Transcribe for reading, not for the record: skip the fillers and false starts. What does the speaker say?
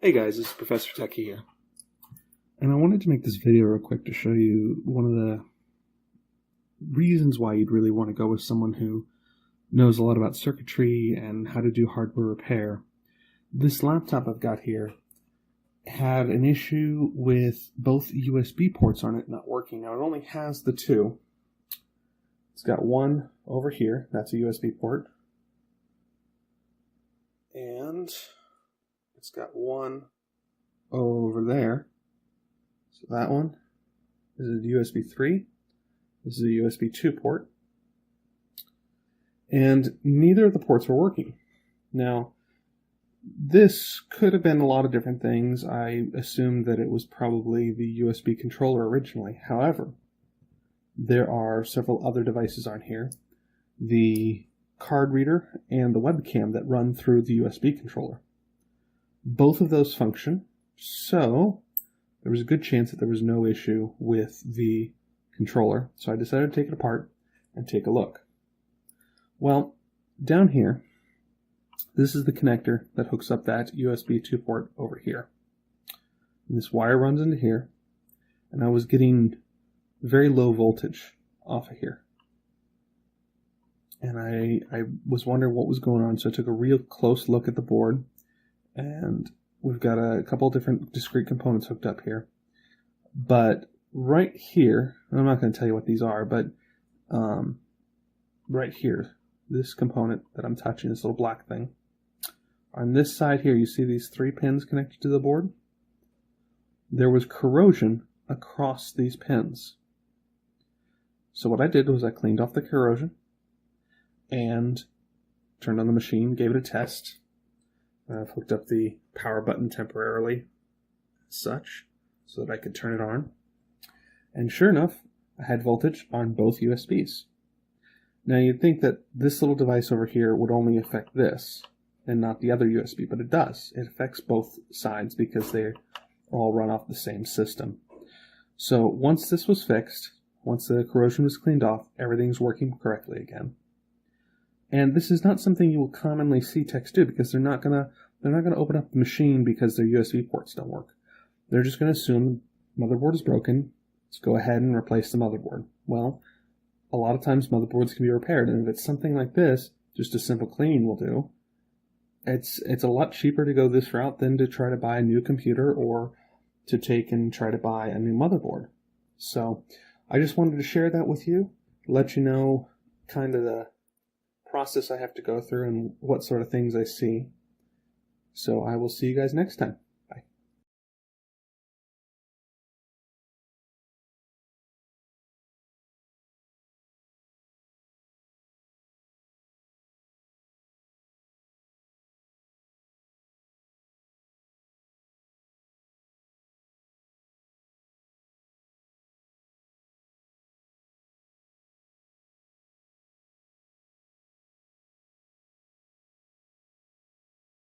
Hey guys, this is Professor Techie here. And I wanted to make this video real quick to show you one of the reasons why you'd really want to go with someone who knows a lot about circuitry and how to do hardware repair. This laptop I've got here had an issue with both USB ports on it not working. Now it only has the two. It's got one over here, that's a USB port. And it's got one over there. So that one is a USB 3. This is a USB 2 port. And neither of the ports were working. Now, this could have been a lot of different things. I assumed that it was probably the USB controller originally. However, there are several other devices on here. The card reader and the webcam that run through the USB controller. Both of those function, so there was a good chance that there was no issue with the controller. So I decided to take it apart and take a look. Well, down here, this is the connector that hooks up that USB 2 port over here. And this wire runs into here, and I was getting very low voltage off of here. And I was wondering what was going on, so I took a real close look at the board, and we've got a couple different discrete components hooked up here. But right here, I'm not going to tell you what these are, but right here, this component that I'm touching, this little black thing, on this side here, you see these 3 pins connected to the board? There was corrosion across these pins. So what I did was I cleaned off the corrosion and turned on the machine, gave it a test. I've hooked up the power button temporarily, as such, so that I could turn it on. And sure enough, I had voltage on both USBs. Now you'd think that this little device over here would only affect this and not the other USB, but it does. It affects both sides because they all run off the same system. So once this was fixed, once the corrosion was cleaned off, everything's working correctly again. And this is not something you will commonly see techs do, because they're not gonna open up the machine because their USB ports don't work. They're just gonna assume the motherboard is broken. Let's go ahead and replace the motherboard. Well, a lot of times motherboards can be repaired, and if it's something like this, just a simple cleaning will do. It's a lot cheaper to go this route than to try to buy a new computer or to take and try to buy a new motherboard. So I just wanted to share that with you, let you know kind of the process I have to go through and what sort of things I see. So I will see you guys next time.